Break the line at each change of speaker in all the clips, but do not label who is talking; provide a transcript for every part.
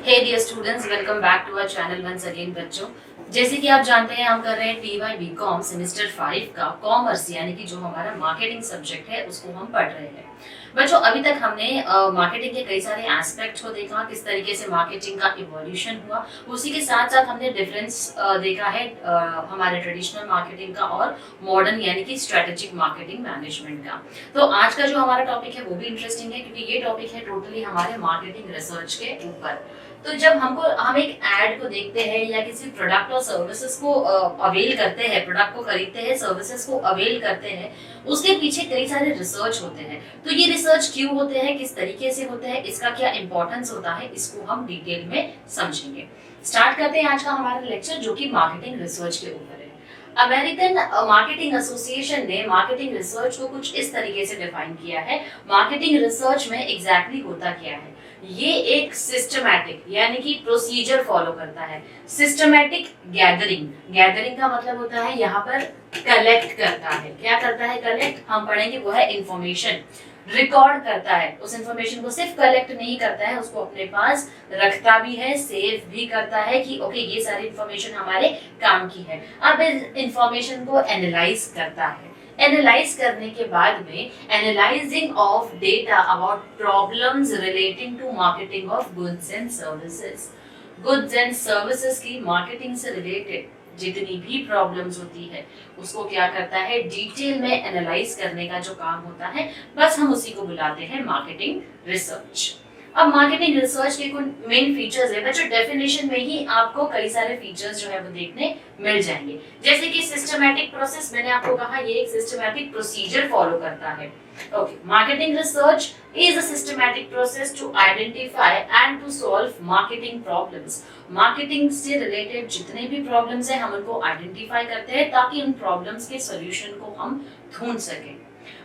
Hey dear students, welcome back to our channel once again. बच्चों, जैसे कि आप जानते हैं हम कर रहे हैं टीवाई बीकॉम सेमेस्टर 5 का कॉमर्स, यानी कि जो हमारा मार्केटिंग सब्जेक्ट है उसको हम पढ़ रहे हैं। बच्चों, अभी तक हमने मार्केटिंग के कई सारे एस्पेक्ट्स को देखा, किस तरीके से मार्केटिंग का इवोल्यूशन हुआ। उसी के साथ साथ हमने डिफरेंस देखा है हमारे ट्रेडिशनल मार्केटिंग का और मॉडर्न यानी कि स्ट्रेटेजिक मार्केटिंग मैनेजमेंट का। तो आज का जो हमारा टॉपिक है वो भी इंटरेस्टिंग है, क्योंकि ये टॉपिक है टोटली हमारे मार्केटिंग रिसर्च के ऊपर। तो जब हम एक एड को देखते हैं या किसी प्रोडक्ट और सर्विसेज को अवेल करते हैं, प्रोडक्ट को खरीदते हैं, सर्विसेज को अवेल करते हैं, उसके पीछे कई सारे रिसर्च होते हैं। तो ये रिसर्च क्यों होते हैं, किस तरीके से होते हैं, इसका क्या इंपॉर्टेंस होता है, इसको हम डिटेल में समझेंगे। स्टार्ट करते हैं आज का हमारा लेक्चर, जो कि मार्केटिंग रिसर्च के ऊपर है। अमेरिकन मार्केटिंग एसोसिएशन ने मार्केटिंग रिसर्च को कुछ इस तरीके से डिफाइन किया है। मार्केटिंग रिसर्च में एग्जैक्टली होता क्या है? ये एक सिस्टमैटिक यानी कि प्रोसीजर फॉलो करता है। सिस्टमैटिक गैदरिंग का मतलब होता है यहाँ पर कलेक्ट करता है। क्या करता है? कलेक्ट। हम पढ़ेंगे वो है इंफॉर्मेशन। रिकॉर्ड करता है, उस इंफॉर्मेशन को सिर्फ कलेक्ट नहीं करता है, उसको अपने पास रखता भी है, सेव भी करता है कि ओके ये सारी इंफॉर्मेशन हमारे काम की है। अब इस इंफॉर्मेशन को एनालाइज करता है। एनालाइज करने के बाद में analysing of data about problems relating to marketing of goods and services. Goods and services की मार्केटिंग से रिलेटेड जितनी भी प्रॉब्लम्स होती है उसको क्या करता है? डिटेल में एनालाइज करने का जो काम होता है, बस हम उसी को बुलाते हैं मार्केटिंग रिसर्च। अब मार्केटिंग रिसर्च के कुछ मेन फीचर्स है बच्चों। डेफिनेशन में ही आपको कई सारे फीचर्स जो है वो देखने मिल जाएंगे। जैसे कि सिस्टमैटिक प्रोसेस, मैंने आपको कहा ये एक सिस्टमैटिक प्रोसीजर फॉलो करता है। Okay, marketing research is a systematic process to identify and to solve marketing problems. Marketing से रिलेटेड जितने भी प्रॉब्लम्स हैं हम उनको आइडेंटिफाई करते हैं ताकि उन प्रॉब्लम्स के सॉल्यूशन को हम ढूंढ सकें।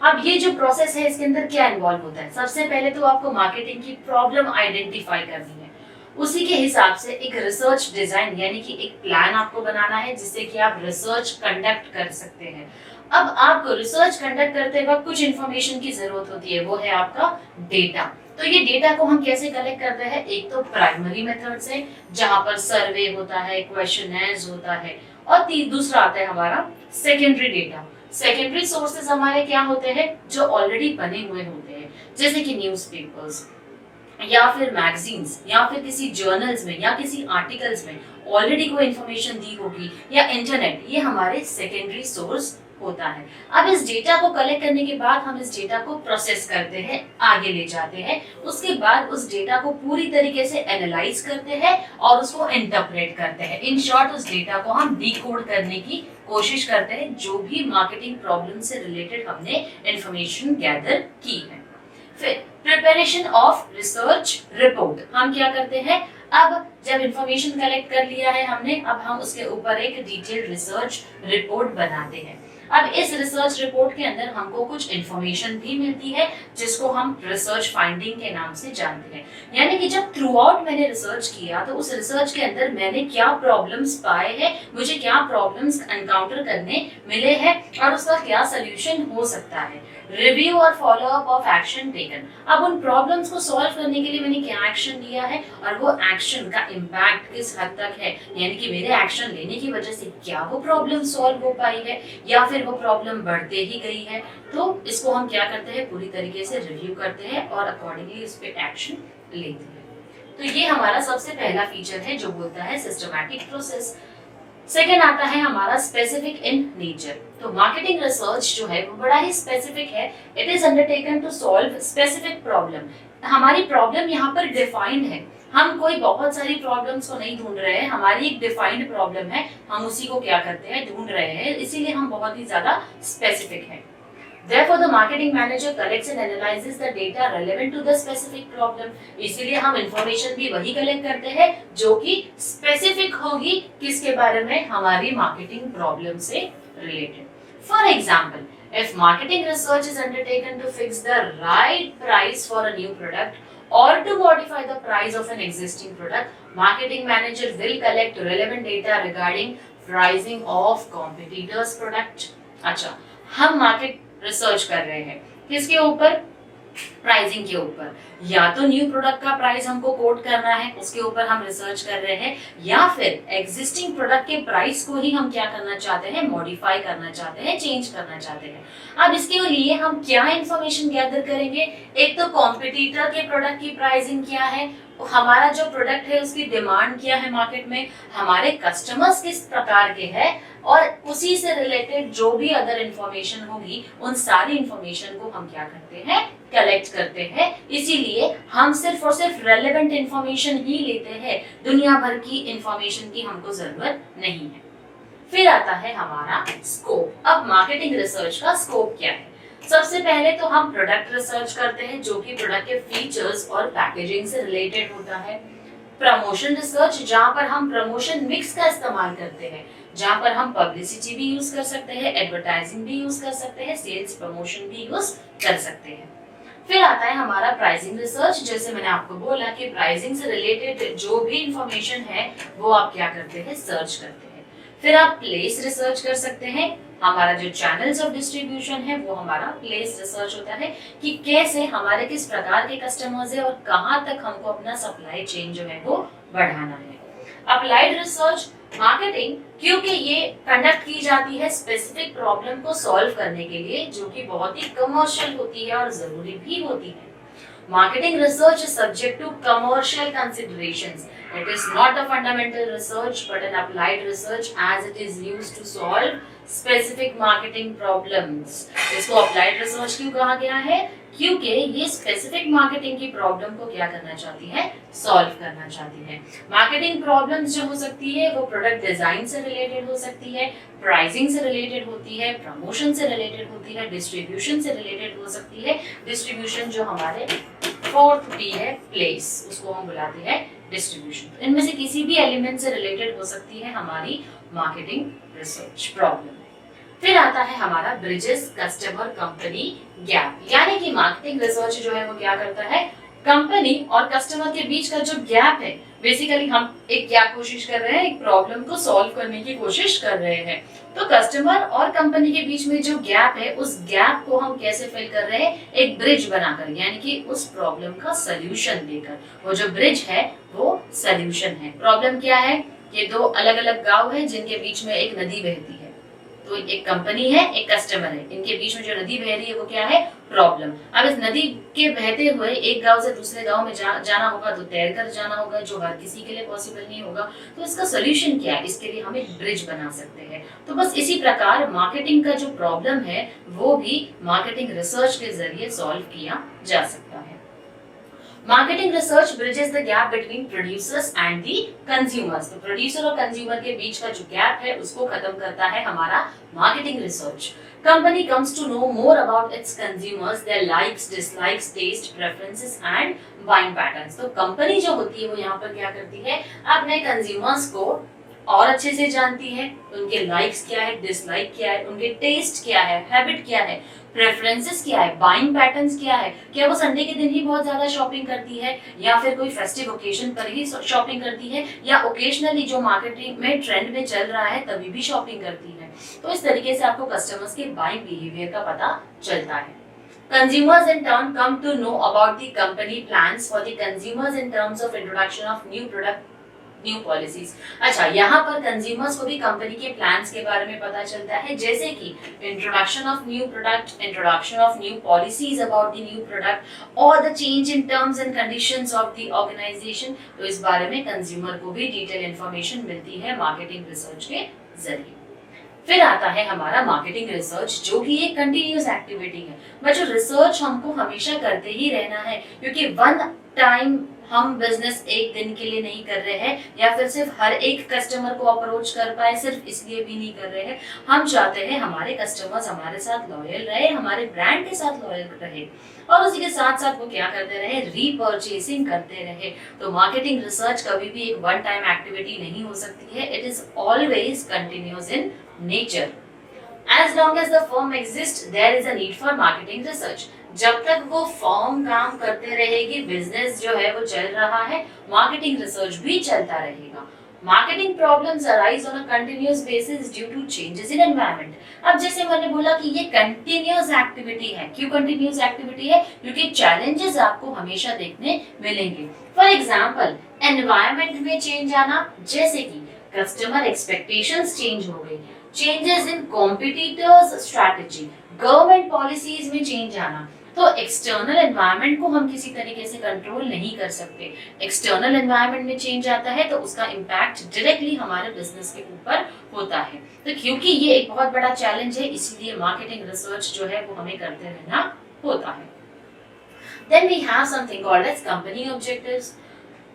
अब ये जो प्रोसेस है इसके अंदर क्या इन्वॉल्व होता है? सबसे पहले तो आपको मार्केटिंग की प्रॉब्लम आइडेंटिफाई करनी है, उसी के हिसाब से एक रिसर्च डिजाइन यानी कि एक प्लान आपको बनाना है जिससे कि आप रिसर्च कंडक्ट कर सकते हैं। अब आपको रिसर्च कंडक्ट करते वक्त कुछ इंफॉर्मेशन की जरूरत होती है, वो है आपका डेटा। तो ये डेटा को हम कैसे कलेक्ट करते हैं? एक तो प्राइमरी मेथड से, जहां पर सर्वे होता है, क्वेश्चनर्स होता है, और दूसरा आता है हमारा सेकेंडरी डेटा। सेकेंडरी सोर्सेज हमारे क्या होते हैं? जो ऑलरेडी बने हुए होते हैं, जैसे कि न्यूज़पेपर्स या फिर मैगजीन्स या फिर किसी जर्नल्स में या किसी आर्टिकल्स में ऑलरेडी कोई इंफॉर्मेशन दी होगी, या इंटरनेट, ये हमारे सेकेंडरी सोर्स होता है। अब इस डेटा को कलेक्ट करने के बाद हम इस डेटा को प्रोसेस करते हैं, आगे ले जाते हैं। उसके बाद उस डेटा को पूरी तरीके से एनालाइज करते हैं और उसको इंटरप्रेट करते हैं। इन शॉर्ट उस डेटा को हम डिकोड करने की कोशिश करते हैं, जो भी मार्केटिंग प्रॉब्लम से रिलेटेड हमने इंफॉर्मेशन गैदर की है। फिर प्रिपरेशन ऑफ रिसर्च रिपोर्ट, हम क्या करते हैं? अब जब इंफॉर्मेशन कलेक्ट कर लिया है हमने, अब हम उसके ऊपर एक डिटेल रिसर्च रिपोर्ट बनाते हैं। अब इस रिसर्च रिपोर्ट के अंदर हमको कुछ इंफॉर्मेशन भी मिलती है जिसको हम रिसर्च फाइंडिंग के नाम से जानते हैं। यानी कि जब थ्रू आउट मैंने रिसर्च किया तो उस रिसर्च के अंदर मैंने क्या प्रॉब्लम्स पाए हैं, मुझे क्या प्रॉब्लम्स एनकाउंटर करने मिले हैं और उसका क्या सोल्यूशन हो सकता है। रिव्यू और follow up of action taken, अब उन प्रॉब्लम्स को सॉल्व करने के लिए मैंने क्या एक्शन लिया है और वो एक्शन का इम्पैक्ट किस हद तक है, यानी कि मेरे एक्शन लेने की वजह से क्या वो प्रॉब्लम सॉल्व हो पाई है या फिर वो प्रॉब्लम बढ़ते ही गई है। तो इसको हम क्या करते हैं? पूरी तरीके से रिव्यू करते हैं और अकॉर्डिंगली इस पे एक्शन लेते हैं। तो ये हमारा सबसे पहला फीचर है जो बोलता है सिस्टमैटिक प्रोसेस। सेकेंड आता है हमारा स्पेसिफिक इन नेचर। तो मार्केटिंग रिसर्च जो है वो बड़ा ही स्पेसिफिक है। It is undertaken to solve specific problem. हमारी प्रॉब्लम यहाँ पर डिफाइंड है, हम कोई बहुत सारी प्रॉब्लम्स को नहीं ढूंढ रहे हैं, हमारी एक डिफाइंड प्रॉब्लम है, हम उसी को क्या करते हैं? ढूंढ रहे हैं, इसीलिए हम बहुत ही ज्यादा स्पेसिफिक हैं। Therefore, the marketing manager collects and analyzes the data relevant to the specific problem. इसीलिए हम इंफॉर्मेशन भी वही कलेक्ट करते हैं जो कि स्पेसिफिक होगी किसके बारे में? हमारी मार्केटिंग प्रॉब्लम से related. For example, if marketing research is undertaken to fix the right price for a new product or to modify the price of an existing product, marketing manager will collect relevant data regarding pricing of competitors' product. अच्छा, हम market research कर रहे हैं किसके ऊपर? Pricing के ऊपर, या तो न्यू प्रोडक्ट का प्राइस हमको कोट करना है, उसके ऊपर हम रिसर्च कर रहे हैं, या फिर एग्जिस्टिंग प्रोडक्ट के प्राइस को ही हम क्या करना चाहते हैं, मॉडिफाई करना चाहते हैं, चेंज करना चाहते हैं। अब इसके लिए हम क्या इंफॉर्मेशन गैदर करेंगे, एक तो कॉम्पिटिटर के प्रोडक्ट की प्राइसिंग क्या है, हमारा जो प्रोडक्ट है उसकी डिमांड क्या है मार्केट में, हमारे कस्टमर्स किस प्रकार के हैं, और उसी से रिलेटेड जो भी अदर इंफॉर्मेशन होगी उन सारी इंफॉर्मेशन को हम क्या करते हैं, कलेक्ट करते हैं। इसीलिए हम सिर्फ और सिर्फ रेलेवेंट इंफॉर्मेशन ही लेते हैं, दुनिया भर की इंफॉर्मेशन की हमको जरूरत नहीं है। फिर आता है हमारा स्कोप। अब मार्केटिंग रिसर्च का स्कोप क्या है? सबसे पहले तो हम प्रोडक्ट रिसर्च करते हैं, जो कि प्रोडक्ट के फीचर्स और पैकेजिंग से रिलेटेड होता है। प्रमोशन रिसर्च, जहां पर हम प्रमोशन मिक्स का इस्तेमाल करते हैं, जहां पर हम पब्लिसिटी भी यूज कर सकते हैं, एडवर्टाइजिंग भी यूज कर सकते हैं, सेल्स प्रमोशन भी यूज कर सकते हैं। फिर आता है हमारा प्राइसिंग रिसर्च। जैसे मैंने आपको बोला कि प्राइसिंग से रिलेटेड जो भी इंफॉर्मेशन है वो आप क्या करते हैं, सर्च करते हैं। फिर आप प्लेस रिसर्च कर सकते हैं, हमारा जो चैनल्स ऑफ डिस्ट्रीब्यूशन है वो हमारा प्लेस रिसर्च होता है कि कैसे हमारे किस प्रकार के कस्टमर्स है और कहां तक हमको अपना सप्लाई चेन जो है वो बढ़ाना है। अप्लाइड रिसर्च, मार्केटिंग क्योंकि ये कंडक्ट की जाती है स्पेसिफिक प्रॉब्लम को सॉल्व करने के लिए, जो कि बहुत ही कमर्शियल होती है और जरूरी भी होती है। Marketing research is subject to commercial considerations. It is not a fundamental research but an applied research as it is used to solve specific marketing problems. इसको applied research क्यों कहा गया है? क्योंकि ये स्पेसिफिक मार्केटिंग की प्रॉब्लम को क्या करना चाहती है, सॉल्व करना चाहती है। मार्केटिंग प्रॉब्लम्स जो हो सकती है वो प्रोडक्ट डिजाइन से रिलेटेड हो सकती है, प्राइसिंग से रिलेटेड होती है, प्रमोशन से रिलेटेड होती है, डिस्ट्रीब्यूशन से रिलेटेड हो सकती है। डिस्ट्रीब्यूशन जो हमारे फोर्थ पी है, प्लेस, उसको हम बुलाते हैं डिस्ट्रीब्यूशन। इनमें से किसी भी एलिमेंट से रिलेटेड हो सकती है हमारी मार्केटिंग रिसर्च प्रॉब्लम। फिर आता है हमारा ब्रिजेस कस्टमर कंपनी गैप, यानी कि मार्केटिंग रिसर्च जो है वो क्या करता है, कंपनी और कस्टमर के बीच का जो गैप है, बेसिकली हम एक क्या कोशिश कर रहे हैं, एक प्रॉब्लम को सॉल्व करने की कोशिश कर रहे हैं। तो कस्टमर और कंपनी के बीच में जो गैप है, उस गैप को हम कैसे फिल कर रहे हैं, एक ब्रिज बनाकर, यानी कि उस प्रॉब्लम का सल्यूशन देकर। वो जो ब्रिज है वो सल्यूशन है। प्रॉब्लम क्या है, ये दो अलग अलग गांव है जिनके बीच में एक नदी बहती है। तो एक कंपनी है, एक कस्टमर है, इनके बीच में जो नदी बह रही है वो क्या है, प्रॉब्लम। अब इस नदी के बहते हुए एक गांव से दूसरे गांव में जाना होगा तो तैर कर जाना होगा, जो हर किसी के लिए पॉसिबल नहीं होगा। तो इसका सोल्यूशन क्या है, इसके लिए हम एक ब्रिज बना सकते हैं। तो बस इसी प्रकार मार्केटिंग का जो प्रॉब्लम है वो भी मार्केटिंग रिसर्च के जरिए सॉल्व किया जा सकता है। Marketing research bridges the gap between producers and the consumers. तो प्रोड्यूसर और कंज्यूमर के बीच का जो गैप है उसको खत्म करता है हमारा marketing research. Company comes to know more about its consumers, their likes, dislikes, taste, preferences and buying patterns. तो कंपनी जो होती है वो यहाँ पर क्या करती है, अपने कंज्यूमर्स को और अच्छे से जानती है, उनके लाइक्स क्या है, डिसलाइक क्या है, उनके टेस्ट क्या है, हैबिट क्या है, प्रेफरेंसेस क्या है, बाइंग पैटर्न्स क्या है, क्या वो संडे के दिन ही बहुत ज्यादा शॉपिंग करती है या फिर कोई फेस्टिव ओकेजन पर ही शॉपिंग करती है, या ओकेजनली जो मार्केटिंग में ट्रेंड में चल रहा है तभी भी शॉपिंग करती है। तो इस तरीके से आपको कस्टमर्स के बाइंग बिहेवियर का पता चलता है। Consumers in turn come to know about the company plans for the consumers in terms of introduction of new product, new policies. अच्छा, यहाँ पर कंज्यूमर्स को भी कंपनी के प्लान्स के बारे में पता चलता है, जैसे कि introduction of new product, introduction of new policies about the new product और the change in terms and conditions of the organisation. तो इस बारे में कंज्यूमर को भी डिटेल इंफॉर्मेशन मिलती है मार्केटिंग रिसर्च के जरिए। फिर आता है हमारा मार्केटिंग रिसर्च, जो कि एक कंटिन्यूअस एक्टिविटी है। बच्चों, रिसर्च हमको हमेशा करते ही रहना है, क्योंकि वन टाइम हम बिजनेस एक दिन के लिए नहीं कर रहे हैं, या फिर सिर्फ हर एक कस्टमर को अप्रोच कर पाए सिर्फ इसलिए भी नहीं कर रहे हैं। हम चाहते हैं हमारे कस्टमर्स हमारे साथ लॉयल रहे, हमारे ब्रांड के साथ लॉयल रहे, और उसी के साथ साथ वो क्या करते रहे, रीपर्चेसिंग करते रहे। तो मार्केटिंग रिसर्च कभी भी एक वन टाइम एक्टिविटी नहीं हो सकती है, it is always continuous in nature. As long as the firm exists, there is a need for marketing research. जब तक वो फॉर्म काम करते रहेगी, बिजनेस जो है वो चल रहा है, मार्केटिंग रिसर्च भी चलता रहेगा। Marketing problems arise on a continuous basis due to changes in environment. अब जैसे मैंने बोला कि ये कंटिन्यूअस एक्टिविटी है। क्यों कंटिन्यूअस एक्टिविटी है? क्योंकि चैलेंजेस आपको हमेशा देखने मिलेंगे। फॉर एग्जांपल, एनवायरनमेंट में चेंज आना, जैसे कि कस्टमर एक्सपेक्टेशंस चेंज हो गई, changes in competitors strategy, government policies में चेंज आना। तो एक्सटर्नल एनवायरनमेंट को हम किसी तरीके से कंट्रोल नहीं कर सकते। एक्सटर्नल एनवायरनमेंट में चेंज आता है तो उसका इम्पैक्ट डायरेक्टली हमारे बिजनेस के ऊपर होता है। तो क्योंकि ये एक बहुत बड़ा चैलेंज है, इसीलिए मार्केटिंग रिसर्च जो है वो हमें करते रहना होता है। Then we have something called as company objectives.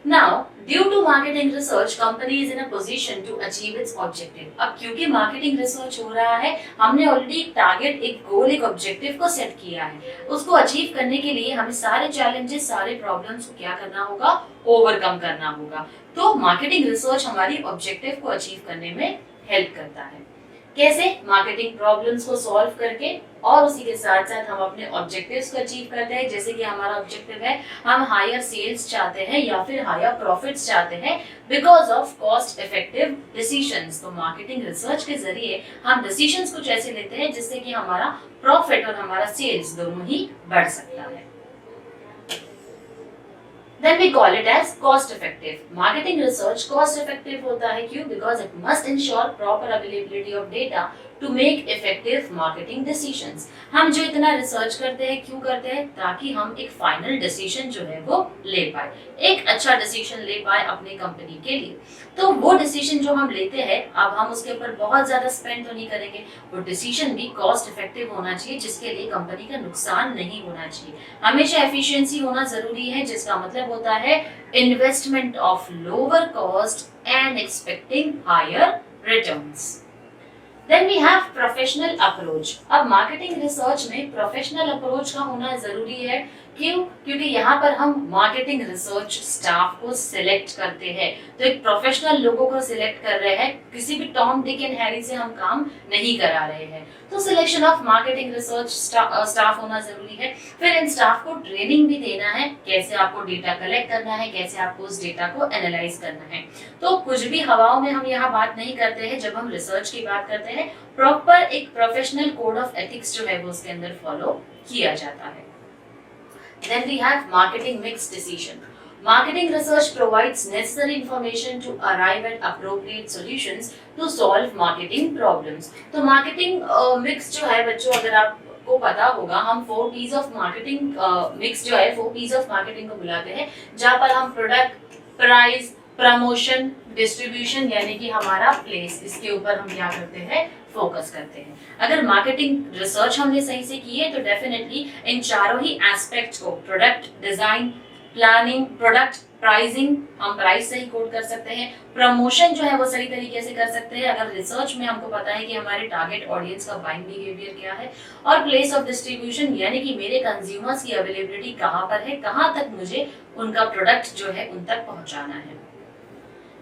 Now, due to marketing research, company is in a position to achieve its objective. अब क्योंकि मार्केटिंग रिसर्च हो रहा है, हमने ऑलरेडी एक टारगेट, एक गोल, एक ऑब्जेक्टिव को सेट किया है। उसको अचीव करने के लिए हमें सारे चैलेंजेस, सारे प्रॉब्लम्स को क्या करना होगा? ओवरकम करना होगा। तो मार्केटिंग रिसर्च हमारी ऑब्जेक्टिव को अचीव करने में हेल्प करता है। कैसे? मार्केटिंग प्रॉब्लम्स को सॉल्व करके, और उसी के साथ साथ हम अपने ऑब्जेक्टिव्स को अचीव करते हैं। जैसे कि हमारा ऑब्जेक्टिव है, हम हायर सेल्स चाहते हैं या फिर हायर प्रॉफिट्स चाहते हैं because of cost effective decisions. तो मार्केटिंग रिसर्च के जरिए हम डिसीजंस कुछ ऐसे लेते हैं जिससे कि हमारा प्रॉफिट और हमारा सेल्स दोनों ही बढ़ सकता है। Then we call it as cost effective. Marketing research cost effective होता है। क्यों? Because it must ensure proper availability of data to make effective marketing decisions. हम जो इतना रिसर्च करते हैं, क्यों करते हैं? ताकि हम एक फाइनल डिसीजन जो है वो ले पाए, एक अच्छा डिसीजन ले पाए अपनी कंपनी के लिए। तो वो डिसीजन जो हम लेते हैं, अब हम उसके ऊपर बहुत ज्यादा स्पेंड तो नहीं करेंगे, वो डिसीजन भी कॉस्ट इफेक्टिव होना चाहिए, जिसके लिए कंपनी का नुकसान नहीं होना चाहिए। हमेशा एफिशिएंसी होना जरूरी है, जिसका मतलब होता है investment of lower cost and expecting higher returns. Then we have professional approach. अब मार्केटिंग रिसर्च में प्रोफेशनल अप्रोच का होना जरूरी है। क्यों? क्योंकि यहाँ पर हम मार्केटिंग रिसर्च स्टाफ को सिलेक्ट करते हैं, तो एक प्रोफेशनल लोगों को सिलेक्ट कर रहे हैं, किसी भी टॉम डिक एंड हैरी से हम काम नहीं करा रहे हैं। तो selection of marketing research staff होना जरूरी है। फिर इन स्टाफ को ट्रेनिंग भी देना है, कैसे आपको डेटा कलेक्ट करना है, कैसे आपको उस डेटा को एनालाइज करना है। तो कुछ भी हवाओं में हम यहाँ बात नहीं करते हैं। जब हम रिसर्च की बात करते हैं, प्रॉपर एक प्रोफेशनल कोड ऑफ एथिक्स जो है वो उसके अंदर फॉलो किया जाता है। Then we have marketing mix decision. Marketing research provides necessary information to arrive at appropriate solutions to solve marketing problems. तो marketing mix जो है बच्चों, अगर आपको पता होगा, हम 4 P's of marketing mix जो है 4 P's of marketing को बुलाते हैं, जहाँ पर हम प्रोडक्ट, प्राइस, प्रमोशन, डिस्ट्रीब्यूशन यानी कि हमारा प्लेस, इसके ऊपर हम क्या करते हैं? फोकस करते हैं। अगर मार्केटिंग रिसर्च हमने सही से की है तो डेफिनेटली इन चारों ही एस्पेक्ट्स को, product design, planning, product pricing, हम प्राइस सही कोड कर सकते हैं, प्रमोशन जो है वो सही तरीके से कर सकते हैं अगर रिसर्च में हमको पता है कि हमारे टारगेट ऑडियंस का बाइंग बिहेवियर क्या है, और प्लेस ऑफ डिस्ट्रीब्यूशन यानी कि मेरे कंज्यूमर्स की अवेलेबिलिटी कहाँ पर है, कहाँ तक मुझे उनका प्रोडक्ट जो है उन तक पहुंचाना है।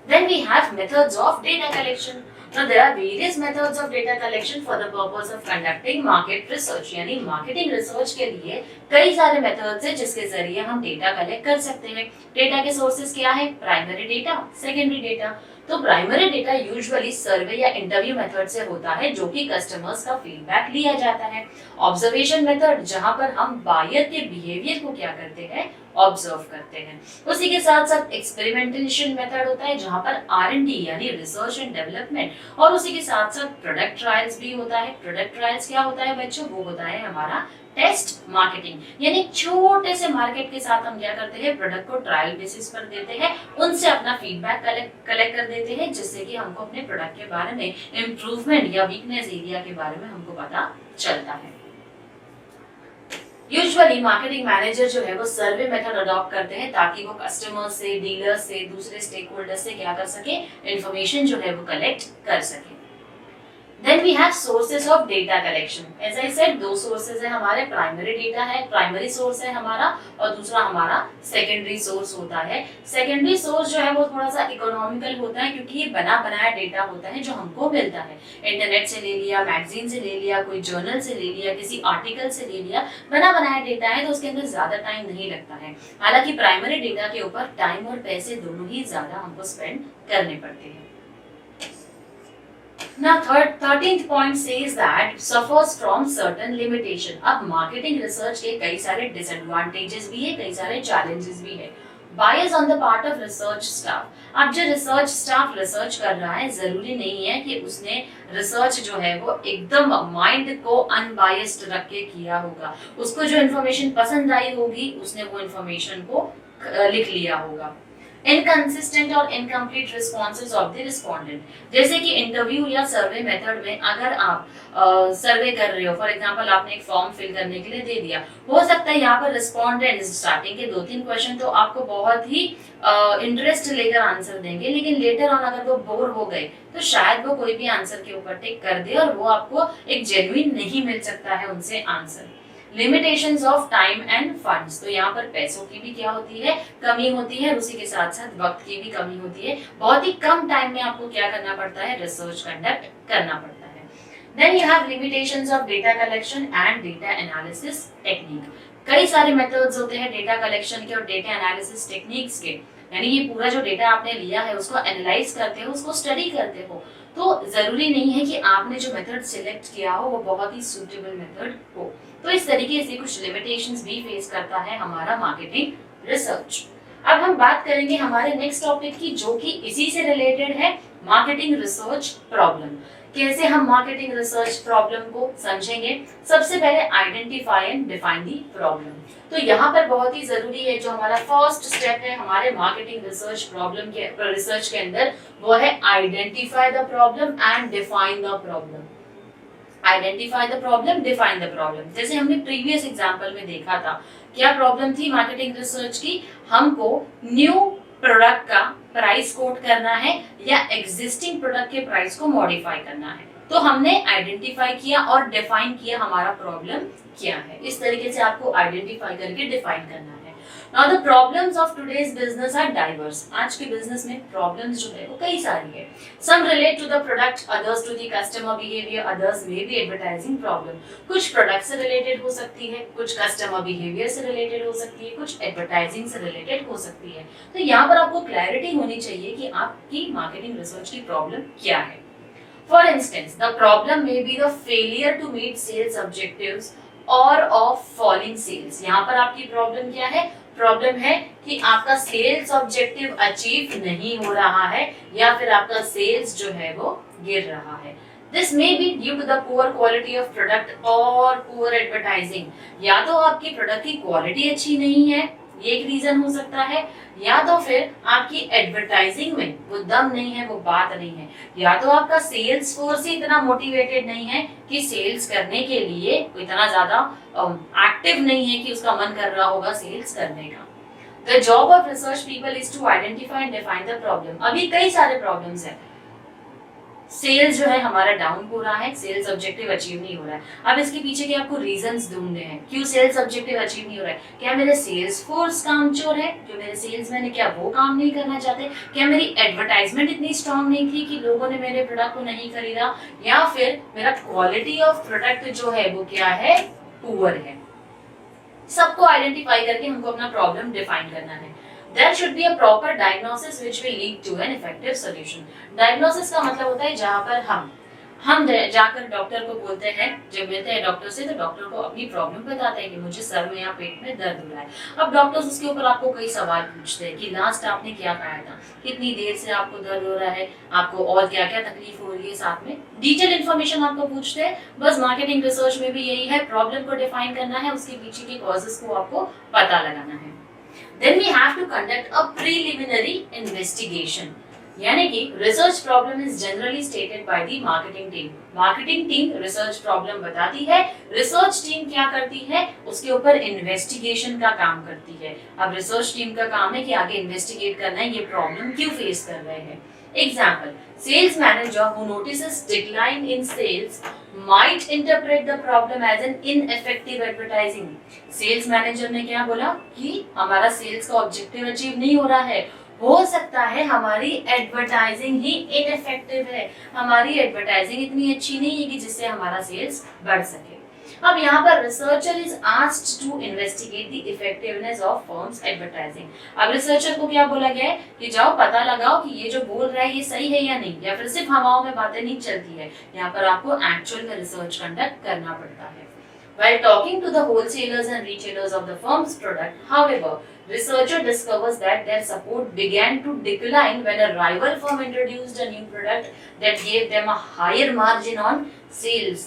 Then we have methods of data collection. Now there are various methods of data collection for the purpose of conducting market research. यानी मार्केटिंग रिसर्च के लिए कई सारे मेथड्स हैं जिसके जरिए हम डेटा कलेक्ट कर सकते हैं। डेटा के सोर्सेज क्या है? Primary data, secondary data. तो प्राइमरी डेटा यूजुअली सर्वे या इंटरव्यू मेथड से होता है, जो कि कस्टमर्स का फीडबैक लिया जाता है। ऑब्जर्वेशन मेथड, जहां पर हम बायर के बिहेवियर को क्या करते हैं? ऑब्जर्व करते हैं। उसी के साथ साथ एक्सपेरिमेंटेशन मेथड होता है, जहां पर R&D यानी रिसर्च एंड डेवलपमेंट, और उसी के साथ साथ प्रोडक्ट ट्रायल्स भी होता है। प्रोडक्ट ट्रायल्स क्या होता है बच्चों? वो होता है हमारा टेस्ट मार्केटिंग, यानी छोटे से मार्केट के साथ हम क्या करते हैं? प्रोडक्ट को ट्रायल बेसिस पर देते हैं, उनसे अपना फीडबैक कलेक्ट कर देते हैं, जिससे कि हमको अपने प्रोडक्ट के बारे में, इम्प्रूवमेंट या वीकनेस एरिया के बारे में हमको पता चलता है। यूजुअली मार्केटिंग मैनेजर जो है वो सर्वे मेथड अडॉप्ट करते हैं ताकि वो कस्टमर से, डीलर से, दूसरे स्टेक होल्डर से क्या कर सके? इंफॉर्मेशन जो है वो कलेक्ट कर सके। Then we have sources of data collection. As I said, दो sources है हमारे, primary data है, primary source है हमारा, और दूसरा हमारा secondary source होता है. Secondary source जो है वो थोड़ा सा economical होता है, क्योंकि ये बना बनाया data होता है जो हमको मिलता है. इंटरनेट से ले लिया, मैगजीन से ले लिया, कोई जर्नल से ले लिया, किसी आर्टिकल से ले लिया, बना बनाया डेटा है तो उसके अंदर ज्यादा टाइम नहीं लगता है. हालांकि प्राइमरी डेटा के ऊपर टाइम और पैसे दोनों ही ज्यादा हमको स्पेंड करने पड़ते हैं. Now 13th point says that suffers from certain limitation. अब मार्केटिंग रिसर्च के कई सारे डिसएडवांटेजेस भी है, कई सारे चैलेंजेस भी है. Bias on the part of research staff. अब जो रिसर्च स्टाफ रिसर्च कर रहा है, जरूरी नहीं है कि उसने रिसर्च जो है वो एकदम माइंड को अनबायस्ड रख के किया होगा. उसको जो इन्फॉर्मेशन पसंद आई होगी उसने वो इन्फॉर्मेशन को लिख लिया होगा. इनकंसिस्टेंट और incomplete responses of the respondent. जैसे कि इंटरव्यू या सर्वे मेथड में अगर आप सर्वे कर रहे हो, फॉर एग्जांपल आपने एक फॉर्म फिल करने के लिए दे दिया, हो सकता है यहाँ पर रिस्पोंडेंट स्टार्टिंग के 2-3 क्वेश्चन तो आपको बहुत ही इंटरेस्ट लेकर आंसर देंगे, लेकिन लेटर ऑन अगर वो बोर हो गए तो शायद वो कोई भी आंसर के ऊपर टिक कर दे और वो आपको एक जेन्युइन नहीं मिल सकता है उनसे answer. Limitations of time end funds. तो यहाँ पर पैसों की भी क्या होती है, कमी होती है, उसी के साथ साथ वक्त की भी कमी होती है. बहुत ही कम टाइम में आपको क्या करना पड़ता है, रिसर्च कंडक्ट करना पड़ता है. Then you have limitations of data collection and data analysis technique. कई सारे मेथड्स होते हैं डेटा कलेक्शन के और डेटा एनालिसिस टेक्निक्स के, यानी ये पूरा जो डेटा आपने लिया है उसको एनालाइज करते हो, उसको स्टडी करते हो, तो जरूरी नहीं है कि आपने जो मेथड सिलेक्ट किया हो वो बहुत ही सूटेबल मेथड हो. तो इस तरीके से कुछ लिमिटेशंस भी फेस करता है हमारा मार्केटिंग रिसर्च. अब हम बात करेंगे हमारे नेक्स्ट टॉपिक की, जो कि इसी से रिलेटेड है, मार्केटिंग रिसर्च प्रॉब्लम. कैसे हम मार्केटिंग रिसर्च प्रॉब्लम को समझेंगे. सबसे पहले identify and define the problem. तो यहाँ पर बहुत ही जरूरी है, जो हमारा फर्स्ट स्टेप है हमारे मार्केटिंग रिसर्च प्रॉब्लम के रिसर्च के अंदर, वो है identify the problem and define the problem. Identify the problem, define the problem. जैसे हमने प्रीवियस एग्जांपल में देखा था, क्या प्रॉब्लम थी मार्केटिंग रिसर्च की, हमको न्यू प्रोडक्ट का प्राइस कोट करना है या एग्जिस्टिंग प्रोडक्ट के प्राइस को मॉडिफाई करना है. तो हमने आइडेंटिफाई किया और डिफाइन किया हमारा प्रॉब्लम क्या है. इस तरीके से आपको आइडेंटिफाई करके डिफाइन करना है. Now the problems of today's business are diverse. आज के बिजनेस में प्रॉब्लम्स जो है वो कई सारी है. Some relate to the product, others to the customer behavior, others may be advertising problem. कुछ प्रोडक्ट से रिलेटेड हो सकती है, कुछ कस्टमर बिहेवियर से रिलेटेड हो सकती है, कुछ एडवर्टाइजिंग से रिलेटेड हो सकती है. तो यहाँ पर आपको क्लैरिटी होनी चाहिए कि आपकी मार्केटिंग रिसर्च की प्रॉब्लम क्या है. For instance, the problem may be the failure to meet sales objectives or of falling sales. यहाँ पर आपकी प्रॉब्लम क्या है, प्रॉब्लम है कि आपका सेल्स ऑब्जेक्टिव अचीव नहीं हो रहा है या फिर आपका सेल्स जो है वो गिर रहा है. This may be due to the poor quality of product or poor advertising. या तो आपकी प्रोडक्ट की क्वालिटी अच्छी नहीं है, ये एक रीजन हो सकता है, या तो फिर आपकी एडवर्टाइजिंग में वो दम नहीं है, वो बात नहीं है, या तो आपका सेल्स फोर्स ही इतना मोटिवेटेड नहीं है कि सेल्स करने के लिए इतना ज्यादा एक्टिव नहीं है कि उसका मन कर रहा होगा सेल्स करने का. The job of research people is to identify and define the problem. अभी कई सारे प्रॉब्लम्स हैं. सेल्स जो है हमारा डाउन हो रहा है, सेल्स ऑब्जेक्टिव अचीव नहीं हो रहा है. अब इसके पीछे के आपको रीजंस ढूंढने हैं, क्यों सेल्स ऑब्जेक्टिव अचीव नहीं हो रहा है. क्या मेरे सेल्स फोर्स कामचोर है, जो मेरे सेल्समैन है क्या वो काम नहीं करना चाहते, क्या मेरी एडवर्टाइजमेंट इतनी स्ट्रांग नहीं थी कि लोगों ने मेरे प्रोडक्ट को नहीं खरीदा, या फिर मेरा क्वालिटी ऑफ प्रोडक्ट जो है वो क्या है, पुअर है. सबको आइडेंटिफाई करके हमको अपना प्रॉब्लम डिफाइन करना है. There should be a proper diagnosis which will lead to an effective solution. Diagnosis का मतलब होता है जहाँ पर हम जाकर डॉक्टर को बोलते हैं, जब मिलते हैं डॉक्टर से तो डॉक्टर को अपनी प्रॉब्लम बताते हैं कि मुझे सर में या पेट में दर्द हो रहा है. अब डॉक्टर्स उसके ऊपर आपको कई सवाल पूछते हैं कि लास्ट आपने क्या खाया था, कितनी देर से आपको दर्द हो रहा है, आपको और क्या क्या तकलीफ हो रही है, साथ में डिटेल इन्फॉर्मेशन आपको पूछते हैं. बस मार्केटिंग रिसर्च में भी यही है, प्रॉब्लम को डिफाइन करना है, उसके पीछे के कॉजेस को आपको पता लगाना है. Then we have to conduct a preliminary investigation. यानी कि research problem is generally stated by the marketing team. Marketing team research problem बताती है, research team क्या करती है, उसके ऊपर investigation का काम करती है. अब research team का काम है कि आगे investigate करना है ये problem क्यों face कर रहे हैं. Example, sales manager who notices decline in sales might interpret the problem as an ineffective advertising. Sales manager ने क्या बोला कि हमारा सेल्स का ऑब्जेक्टिव अचीव नहीं हो रहा है, हो सकता है हमारी एडवर्टाइजिंग ही इनफेक्टिव है, हमारी एडवर्टाइजिंग इतनी अच्छी नहीं है कि जिससे हमारा सेल्स बढ़ सके। अब यहाँ पर researcher is asked to investigate the effectiveness of firm's advertising. अब रिसर्चर को क्या बोला गया है कि जाओ पता लगाओ कि ये जो बोल रहा है ये सही है या नहीं, या फिर सिर्फ हवाओं में बातें नहीं चलती है। यहाँ पर आपको एक्चुअल में रिसर्च कंडक्ट करना पड़ता है। While talking to the wholesalers and retailers of the firm's product, however, researcher discovers that their support began to decline when a rival firm introduced a new product that gave them a higher margin on sales.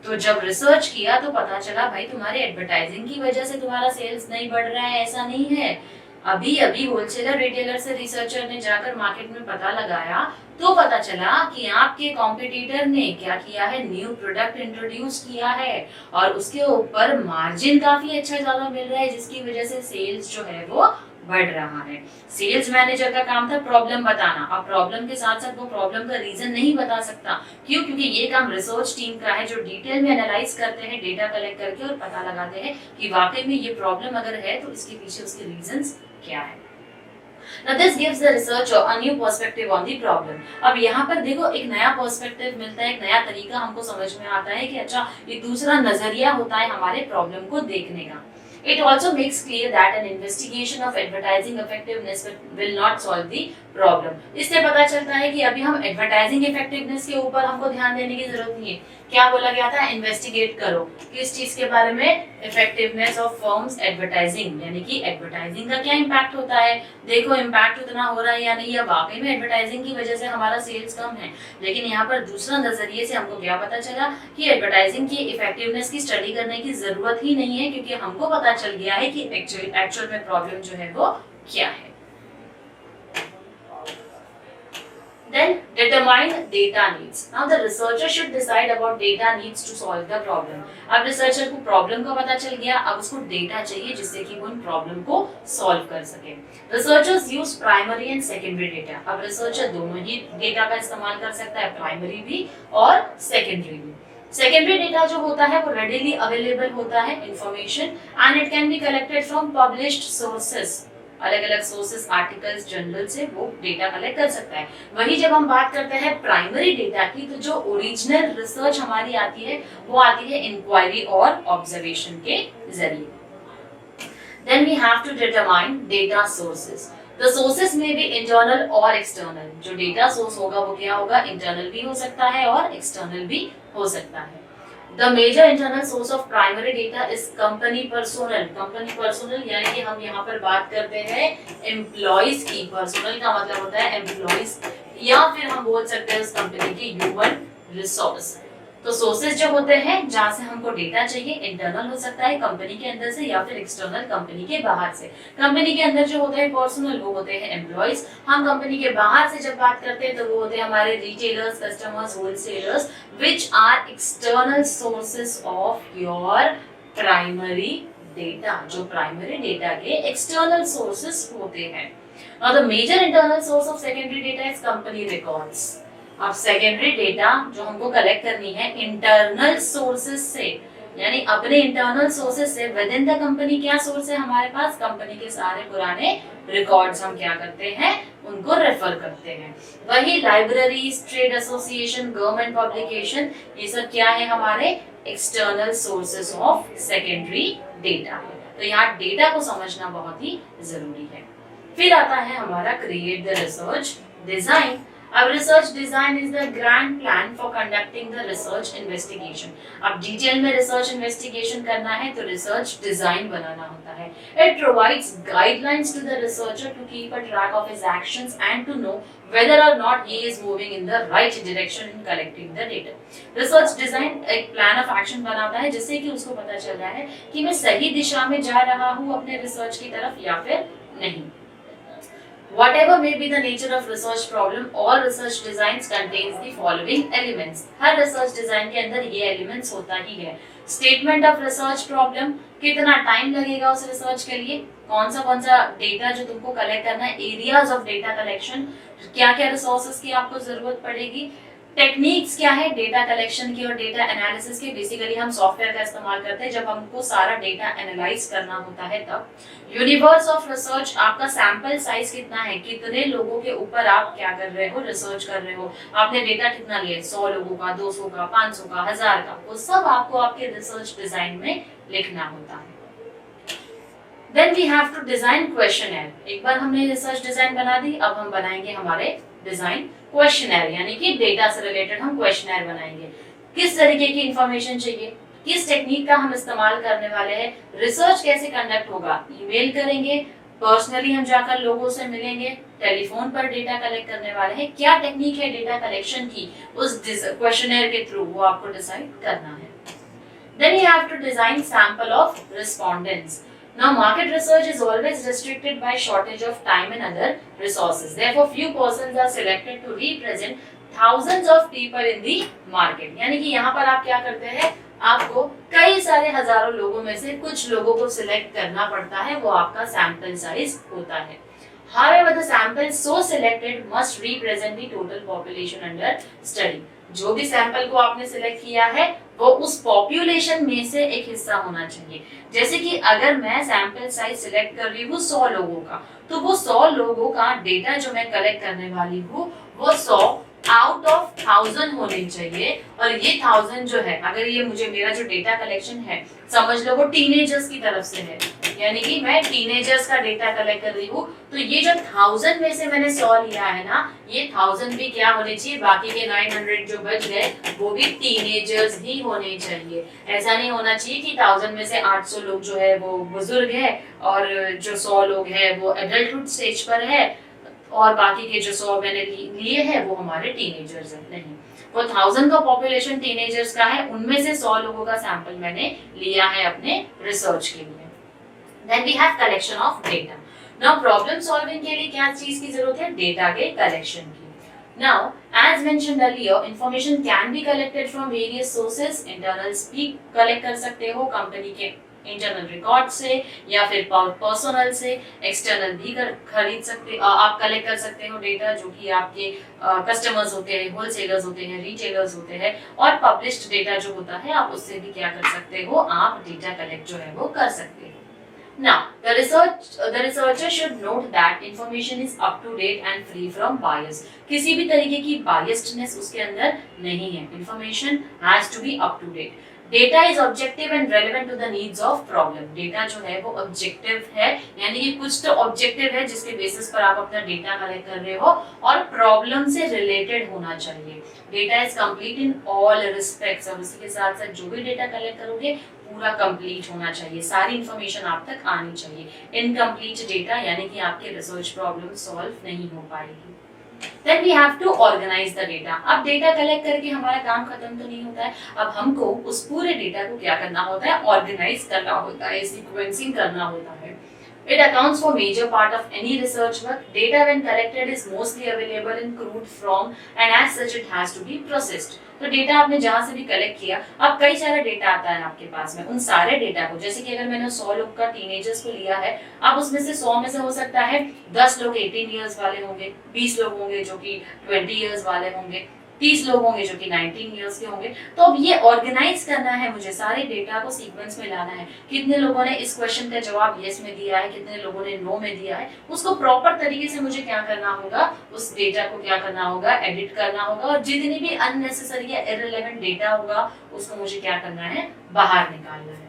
तो जब research किया तो पता चला भाई तुम्हारी advertising की वजह से तुम्हारा सेल्स नहीं बढ़ रहा है, ऐसा नहीं है। अभी अभी होलसेलर रिटेलर से रिसर्चर ने जाकर मार्केट में पता लगाया तो पता चला कि आपके कॉम्पिटिटर ने क्या किया है, न्यू प्रोडक्ट इंट्रोड्यूस किया है और उसके ऊपर मार्जिन काफी अच्छा ज्यादा मिल रहा है, जिसकी वजह से सेल्स जो है वो बढ़ रहा है। सेल्स मैनेजर का काम था प्रॉब्लम बताना। अब प्रॉब्लम के साथ साथ वो प्रॉब्लम का रीजन नहीं बता सकता, क्यों? क्योंकि ये काम रिसर्च टीम का है जो डिटेल में एनालाइज करते हैं, डेटा कलेक्ट करके और पता लगाते हैं कि वाकई में ये प्रॉब्लम अगर है तो इसके पीछे उसके रीजंस क्या है। Now this gives the researcher a new perspective on the problem. अब यहाँ पर देखो एक नया पर्सपेक्टिव मिलता है, एक नया तरीका हमको समझ में आता है कि अच्छा ये दूसरा नजरिया होता है हमारे प्रॉब्लम को देखने का। It also makes clear that an investigation of advertising effectiveness will not solve the problem. इससे पता चलता है कि अभी हम एडवर्टाइजिंग इफेक्टिवनेस के ऊपर हमको ध्यान देने की जरूरत नहीं है। क्या बोला गया था? इन्वेस्टिगेट करो किस चीज के बारे में? इफेक्टिवनेस ऑफ फर्म्स एडवर्टाइजिंग, यानी कि एडवर्टाइजिंग का क्या इम्पैक्ट होता है। देखो इम्पैक्ट उतना हो रहा है या नहीं, या वाकई में एडवर्टाइजिंग की वजह से हमारा सेल्स कम है। लेकिन यहाँ पर दूसरा नजरिए से हमको क्या पता चला कि एडवर्टाइजिंग की इफेक्टिवनेस की स्टडी करने की जरूरत ही नहीं है, क्योंकि हमको पता चल गया है कि एक्चुअल में प्रॉब्लम जो है वो क्या है। Then determine data needs. Now the researcher should decide about data needs to solve the problem. अब रिसर्चर को प्रॉब्लम का पता चल गया, अब उसको डेटा चाहिए जिससे कि वो इन प्रॉब्लम को सॉल्व कर सके। Researchers use primary and secondary data. अब रिसर्चर दोनों ही डेटा का इस्तेमाल कर सकता है, प्राइमरी भी और सेकेंडरी भी। सेकेंडरी डेटा जो होता है वो रेडिली अवेलेबल होता है information, and it can be collected from published sources. अलग अलग सोर्सेस, आर्टिकल्स, जर्नल से वो डेटा कलेक्ट कर सकता है। वही जब हम बात करते हैं प्राइमरी डेटा की, तो जो ओरिजिनल रिसर्च हमारी आती है वो आती है इंक्वायरी और ऑब्जर्वेशन के जरिए। Then we have to determine data sources. The sources may be internal or external. जो डेटा सोर्स होगा वो क्या होगा? इंटरनल भी हो सकता है और एक्सटर्नल भी हो सकता है। The major internal source of primary data is company personnel. Company personnel यानी कि हम यहाँ पर बात करते हैं एम्प्लॉइज की। पर्सनल का मतलब होता है एम्प्लॉइज, या फिर हम बोल सकते हैं उस कंपनी की ह्यूमन रिसोर्स। तो सोर्सेज जो होते हैं जहाँ से हमको डेटा चाहिए, इंटरनल हो सकता है कंपनी के अंदर से, या फिर एक्सटर्नल कंपनी के बाहर से। कंपनी के अंदर जो होते हैं पर्सनल, वो होते हैं एम्प्लॉइज। हम कंपनी के बाहर से जब बात करते हैं तो वो होते हैं हमारे retailers, customers, wholesalers, which are external sources of your primary data. जो प्राइमरी डेटा के एक्सटर्नल सोर्सेज होते हैं। Now the major internal source of secondary data is company records. अब सेकेंडरी डेटा जो हमको कलेक्ट करनी है इंटरनल सोर्सेज से, यानी अपने इंटरनल सोर्सेज से विद इन द कंपनी। क्या सोर्स है हमारे पास? कंपनी के सारे पुराने रिकॉर्ड्स हम क्या करते हैं? उनको रेफर करते हैं। वही libraries, trade association, government publication, ये सब क्या है? हमारे external sources of secondary data है। तो यहाँ डेटा को समझना बहुत ही जरूरी है। फिर आता है हमारा क्रिएट द रिसर्च डिजाइन। अब research design is the grand plan for conducting the research investigation. अब डिटेल में रिसर्च इन्वेस्टिगेशन करना है तो रिसर्च डिजाइन बनाना होता है। It provides guidelines to the researcher to keep a track of his actions and to know whether or not he is moving in the right direction in collecting the data. Research design एक plan of action बनाता है जिससे कि उसको पता चल रहा है कि मैं सही दिशा में जा रहा हूँ अपने रिसर्च की तरफ या फिर नहीं। Whatever may be the nature of research problem, all research designs contains the following elements. Her research design के अंदर ये elements होता ही है. Statement of research problem, कितना टाइम लगेगा उस रिसर्च के लिए, कौन सा डेटा जो तुमको कलेक्ट करना है, एरियाज ऑफ डेटा कलेक्शन, क्या क्या रिसोर्सेज की आपको जरूरत पड़ेगी, टेक्निक्स क्या है डेटा कलेक्शन की और डेटा एनालिसिस की. बेसिकली हम सॉफ्टवेयर का इस्तेमाल करते हैं जब हमको सारा डेटा एनालाइज करना होता है तब. यूनिवर्स ऑफ रिसर्च, आपका सैंपल साइज कितना है, कितने लोगों के ऊपर आप क्या कर रहे हो, रिसर्च कर रहे हो, आपने डेटा कितना लिया, 100 लोगों का, 200 का, 500 का, 1000 का, वो सब आपको आपके रिसर्च डिजाइन में लिखना होता है. Then we have to design questionnaire. एक बार हमने रिसर्च डिजाइन बना दी, अब हम बनाएंगे हमारे डिजाइन क्वेश्चनर, यानी कि डेटा से रिलेटेड हम क्वेश्चनर बनाएंगे. किस तरीके की इंफॉर्मेशन चाहिए, किस टेक्निक का हम इस्तेमाल करने वाले हैं, रिसर्च कैसे कंडक्ट होगा, ईमेल करेंगे, पर्सनली हम जाकर लोगों से मिलेंगे, टेलीफोन पर डेटा कलेक्ट करने वाले हैं, क्या टेक्निक है डेटा कलेक्शन की उस क्वेश्चनर के थ्रू, वो आपको डिसाइड करना है. Then you have to design sample of respondents. Now, market research is always restricted by shortage of time and other resources. Therefore, few persons are selected to represent thousands of people in the market. यानी कि यहाँ पर आप क्या करते हैं, आपको कई सारे हजारों लोगों में से कुछ लोगों को सिलेक्ट करना पड़ता है, वो आपका सैंपल साइज होता है. However, the sample so selected must represent the total population under study. जो भी सैंपल को आपने सिलेक्ट किया है वो उस पॉपुलेशन में से एक हिस्सा होना चाहिए. जैसे कि अगर मैं सैंपल साइज सिलेक्ट कर रही हूँ 100 लोगों का, तो वो 100 लोगों का डेटा जो मैं कलेक्ट करने वाली हूँ वो 100 आउट ऑफ 1000 होने चाहिए. और ये 1000 जो है, अगर ये मुझे मेरा जो डेटा कलेक्शन है समझ लो वो टीनेजर्स की तरफ से है, यानी कि मैं टीनेजर्स का डेटा कलेक्ट कर रही हूँ, तो ये जो 1000 में से मैंने 100 लिया है ना, ये 1000 भी क्या होने चाहिए, बाकी के 900 जो बच गए वो भी टीनेजर्स ही होने चाहिए. ऐसा नहीं होना चाहिए कि 1000 में से 800 लोग जो है वो बुजुर्ग है और जो 100 लोग है वो एडल्टहुड स्टेज पर है और बाकी के जो 100 मैंने लिए हैं वो हमारे टीनेजर्स हैं. नहीं, वो 1000 का पॉपुलेशन टीनेजर्स का है, उनमें से 100 लोगों का सैंपल मैंने लिया है अपने रिसर्च के लिए. Then we have collection of data. Now problem solving के लिए क्या चीज की जरूरत है, डेटा के कलेक्शन की. Now as mentioned earlier, information can be collected from various sources. Internals भी कलेक्ट कर सकते हो कंपनी के इंटरनल रिकॉर्ड से या फिर पर्सनल से, एक्सटर्नल भी खरीद सकते, आप कलेक्ट कर सकते हो डेटा जो कि आपके कस्टमर्स होते हैं, होलसेलर्स होते हैं, रिटेलर्स होते हैं, और पब्लिश्ड डेटा जो होता है आप उससे भी क्या कर सकते हो, आप डेटा कलेक्ट जो है वो कर सकते हो. Now, the researcher should note that information is up to date and free from bias. किसी भी तरीके की biasedness उसके अंदर नहीं है. Information has to be up to date. Data is objective and relevant to the needs of problem. Data जो है वो objective है, यानी कि कुछ तो objective है जिसके बेसिस पर आप अपना डेटा कलेक्ट कर रहे हो और प्रॉब्लम से रिलेटेड होना चाहिए. Data is complete in all respects. और इसके साथ साथ जो भी डेटा कलेक्ट करोगे पूरा कंप्लीट होना चाहिए, सारी इंफॉर्मेशन आप तक आनी चाहिए. इनकम्प्लीट डेटा यानी कि आपके रिसर्च प्रॉब्लम सॉल्व नहीं हो पाएगी. Then we have to organize the data. अब डेटा कलेक्ट करके हमारा काम खत्म तो नहीं होता है, अब हमको उस पूरे डेटा को क्या करना होता है, ऑर्गेनाइज करना होता है, सीक्वेंसिंग करना होता है. It accounts for major part of any research work. Data when collected is mostly available in crude form and as such it has to be processed. तो डेटा आपने जहाँ से भी कलेक्ट किया, अब कई सारा डेटा आता है आपके पास में, उन सारे डेटा को, जैसे कि अगर मैंने 100 लोग का टीनेजर्स को लिया है, अब उसमें से 100 में से हो सकता है 10 लोग 18 इयर्स वाले होंगे, 20 लोग होंगे जो कि 20 इयर्स वाले होंगे, 30 लोग होंगे जो कि 19 इयर्स के होंगे. तो अब ये ऑर्गेनाइज करना है मुझे, सारे डेटा को सीक्वेंस में लाना है. कितने लोगों ने इस क्वेश्चन का जवाब यस में दिया है, कितने लोगों ने नो में दिया है, उसको प्रॉपर तरीके से मुझे क्या करना होगा, उस डेटा को क्या करना होगा, एडिट करना होगा, और जितनी भी अननेसेसरी या इररिलेवेंट डेटा होगा उसको मुझे क्या करना है, बाहर निकालना है.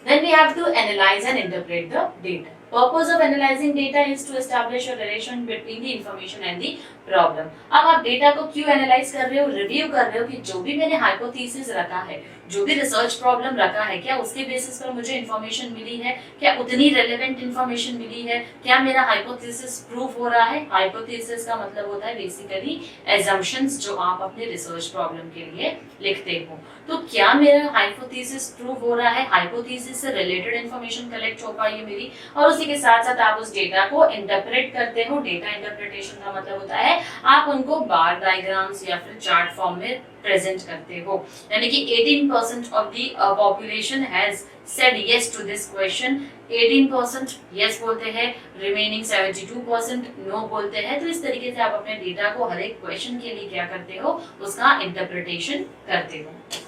Then we have to analyze and interpret the data. Purpose of analyzing data is to establish a relation between the information and the problem. अब आप डेटा को क्यों एनालाइज कर रहे हो, रिव्यू कर रहे हो कि जो भी मैंने हाइपोथेसिस रखा है, जो भी रिसर्च प्रॉब्लम रखा है, क्या उसके बेसिस पर मुझे इंफॉर्मेशन मिली है, क्या उतनी रेलेवेंट इंफॉर्मेशन मिली है, क्या मेरा हाइपोथेसिस प्रूफ हो रहा है. हाइपोथेसिस का मतलब होता है बेसिकली एजम्पशंस जो आप अपने रिसर्च प्रॉब्लम के लिए लिखते हो. तो क्या मेरा हाइपोथेसिस प्रूफ हो रहा है, हाइपोथेसिस से रिलेटेड इंफॉर्मेशन कलेक्ट हो पाई है मेरी, और उस उसी के साथ साथ आप उस डेटा को इंटरप्रेट करते हो। डेटा इंटरप्रिटेशन का मतलब होता है आप उनको बार डायग्राम्स या फिर चार्ट फॉर्म में प्रेजेंट करते हो। यानी कि 18% of the population has said yes to this question, 18% yes बोलते हैं, रिमेनिंग 72% नो बोलते हैं। तो इस तरीके से आप अपने डेटा को हर एक क्वेश्चन के लिए क्या करते हो, उसका इंटरप्रिटेशन करते हो।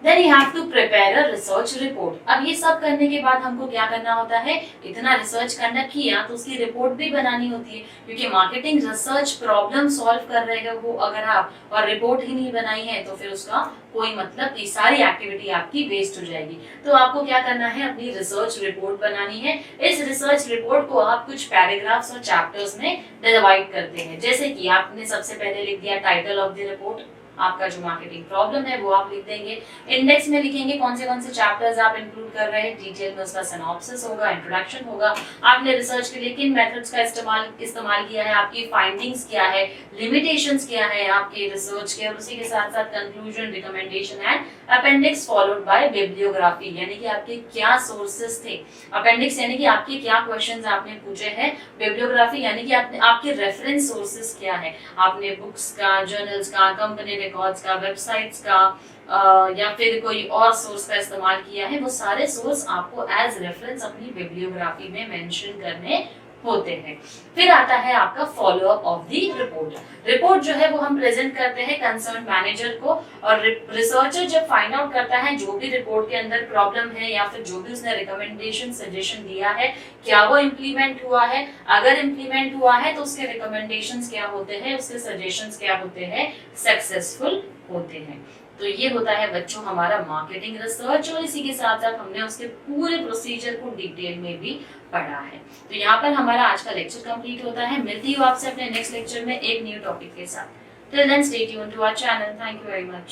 Then you have to prepare a research report. अब ये सब करने के बाद हमको क्या करना होता है, इतना रिसर्च कंडक्ट किया तो उसकी रिपोर्ट भी बनानी होती है, क्योंकि मार्केटिंग रिसर्च प्रॉब्लम सॉल्व कर रहे हो अगर आप और रिपोर्ट ही नहीं बनाई है तो फिर उसका कोई मतलब, ये सारी एक्टिविटी आपकी वेस्ट हो जाएगी। तो आपको क्या करना है, अपनी रिसर्च रिपोर्ट बनानी है। इस रिसर्च रिपोर्ट को आप कुछ पैराग्राफ्स और चैप्टर्स में डिवाइड करते हैं। जैसे कि आपने सबसे पहले लिख दिया टाइटल ऑफ द रिपोर्ट, आपका जो मार्केटिंग प्रॉब्लम है वो आप लिख देंगे। इंडेक्स में लिखेंगे कौन से चैप्टर्स आप इंक्लूड कर रहे हैं, डिटेल में उसका सिनॉप्सिस होगा, इंट्रोडक्शन होगा, आपने रिसर्च के लिए किन मेथड्स का इस्तेमाल किया है, आपकी फाइंडिंग्स क्या है, लिमिटेशंस क्या है आपके रिसर्च के, और उसी के साथ साथ conclusion, recommendation and appendix followed by bibliography, यानी कि आपके क्या सोर्सेस थे। अपेंडिक्स यानी कि आपके क्या क्वेश्चंस आपने पूछे हैं, बिब्लियोग्राफी यानी कि आपके रेफरेंस सोर्सेस क्या है, आपने बुक्स का, जर्नल्स का, कंपनी रिकॉर्ड्स का, वेबसाइट्स का या फिर कोई और सोर्स का इस्तेमाल किया है, वो सारे सोर्स आपको एज रेफरेंस अपनी बिब्लियोग्राफी में मेंशन करने होते हैं। फिर आता है आपका follow up of the report. Report जो है वो हम प्रेजेंट करते हैं कंसर्न मैनेजर को, और रिसर्चर जब फाइंड आउट करता है जो भी रिपोर्ट के अंदर प्रॉब्लम है या फिर जो भी उसने रिकमेंडेशन सजेशन दिया है क्या वो इम्प्लीमेंट हुआ है, अगर इम्प्लीमेंट हुआ है तो उसके रिकमेंडेशंस क्या होते हैं, उसके सजेशंस क्या होते हैं, सक्सेसफुल होते हैं। तो ये होता है बच्चों हमारा मार्केटिंग रिसर्च, और इसी के साथ साथ हमने उसके पूरे प्रोसीजर को डिटेल में भी पढ़ा है। तो यहाँ पर हमारा आज का लेक्चर कंप्लीट होता है। मिलती हूँ आपसे अपने नेक्स्ट लेक्चर में एक न्यू टॉपिक के साथ। Till then stay tuned to our channel. Thank you very much.